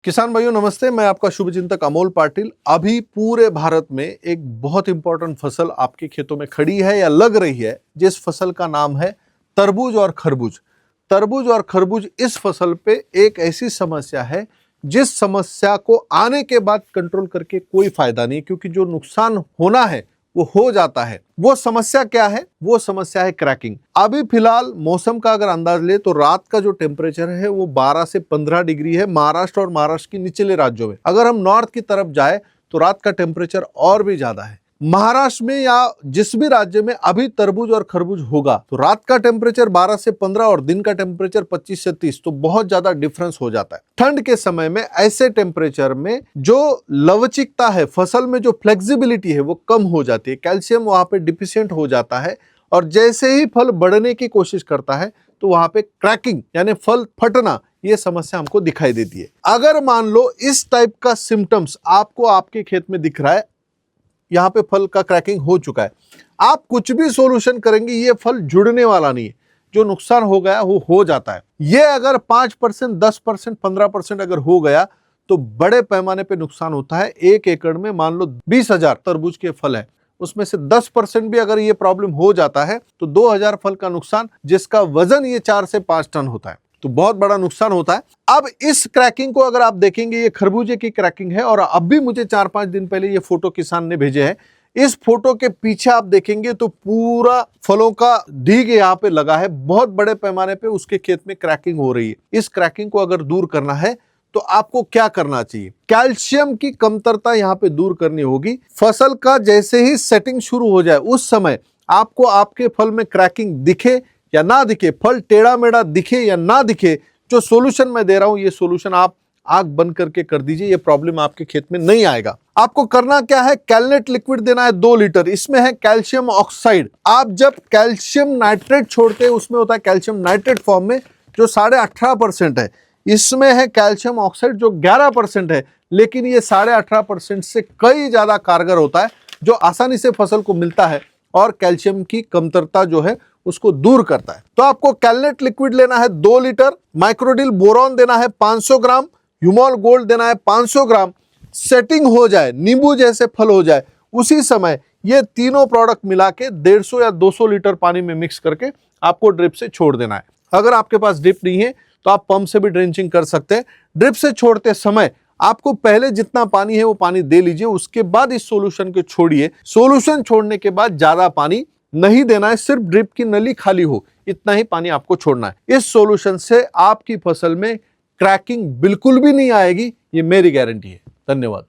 किसान भाइयों नमस्ते, मैं आपका शुभचिंतक अमोल पाटिल। अभी पूरे भारत में एक बहुत इंपॉर्टेंट फसल आपके खेतों में खड़ी है या लग रही है, जिस फसल का नाम है तरबूज और खरबूज। तरबूज और खरबूज इस फसल पे एक ऐसी समस्या है जिस समस्या को आने के बाद कंट्रोल करके कोई फायदा नहीं, क्योंकि जो नुकसान होना है वो हो जाता है। वो समस्या क्या है? वो समस्या है क्रैकिंग। अभी फिलहाल मौसम का अगर अंदाज ले तो रात का जो टेम्परेचर है वो 12 से 15 डिग्री है महाराष्ट्र और महाराष्ट्र के निचले राज्यों में। अगर हम नॉर्थ की तरफ जाए तो रात का टेम्परेचर और भी ज्यादा है। महाराष्ट्र में या जिस भी राज्य में अभी तरबूज और खरबूज होगा तो रात का टेम्परेचर 12 से 15 और दिन का टेम्परेचर 25 से 30, तो बहुत ज्यादा डिफरेंस हो जाता है। ठंड के समय में ऐसे टेम्परेचर में जो लवचिकता है, फसल में जो फ्लेक्सिबिलिटी है वो कम हो जाती है, कैल्शियम वहां पे डिफिशियंट हो जाता है और जैसे ही फल बढ़ने की कोशिश करता है तो वहां पे क्रैकिंग यानी फल फटना, ये समस्या हमको दिखाई देती है। अगर मान लो इस टाइप का सिम्टम्स आपको आपके खेत में दिख रहा है, यहाँ पे फल का क्रैकिंग हो चुका है, आप कुछ भी सॉल्यूशन करेंगे ये फल जुड़ने वाला नहीं है। जो नुकसान हो गया वो हो जाता है। ये अगर 5%, 10%, 15% अगर हो गया तो बड़े पैमाने पे नुकसान होता है। 1 एकड़ में मान लो 20,000 तरबूज के फल है, उसमें से 10% भी अगर ये प्रॉब्लम हो जाता है तो 2,000 फल का नुकसान, जिसका वजन ये 4 से 5 टन होता है, तो बहुत बड़ा नुकसान होता है। अब इस क्रैकिंग को अगर आप देखेंगे, ये खरबूजे की क्रैकिंग है और अब भी मुझे 4-5 दिन पहले ये फोटो किसान ने भेजे हैं। इस फोटो के पीछे आप देखेंगे तो पूरा फलों का ढीग यहाँ पे लगा है, बहुत बड़े पैमाने पे उसके खेत में क्रैकिंग हो रही है। इस क्रैकिंग को अगर दूर करना है तो आपको क्या करना चाहिए? कैल्शियम की कमतरता यहाँ पे दूर करनी होगी। फसल का जैसे ही सेटिंग शुरू हो जाए उस समय आपको आपके फल में क्रैकिंग दिखे या ना दिखे, फल टेढ़ा मेढ़ा दिखे या ना दिखे, जो सॉल्यूशन मैं दे रहा हूं ये सॉल्यूशन आप आंख बंद करके कर दीजिए, ये प्रॉब्लम आपके खेत में नहीं आएगा। आपको करना क्या है? कैलनेट लिक्विड देना है 2 लीटर। इसमें है कैल्शियम ऑक्साइड। आप जब कैल्शियम नाइट्रेट छोड़ते हैं उसमें होता है कैल्शियम नाइट्रेट फॉर्म में, जो 18.5% है। इसमें है कैल्शियम ऑक्साइड जो 11% है, लेकिन ये 18.5% से कई ज्यादा कारगर होता है, जो आसानी से फसल को मिलता है और कैल्शियम की कमतरता जो है उसको दूर करता है। तो आपको कैलनेट लिक्विड लेना है 2 लीटर, माइक्रोडिल बोरॉन देना है 500 ग्राम, ह्यूमॉल गोल्ड देना है 500 ग्राम। सेटिंग हो जाए, नींबू जैसे फल हो जाए, उसी समय ये तीनों प्रोडक्ट मिला के 150 या 200 लीटर पानी में मिक्स करके आपको ड्रिप से छोड़ देना है। अगर आपके पास ड्रिप नहीं है तो आप पंप से भी ड्रेंचिंग कर सकते हैं। ड्रिप से छोड़ते समय आपको पहले जितना पानी है वो पानी दे लीजिए, उसके बाद इस सॉल्यूशन को छोड़िए। सॉल्यूशन छोड़ने के बाद ज्यादा पानी नहीं देना है, सिर्फ ड्रिप की नली खाली हो इतना ही पानी आपको छोड़ना है। इस सॉल्यूशन से आपकी फसल में क्रैकिंग बिल्कुल भी नहीं आएगी, ये मेरी गारंटी है। धन्यवाद।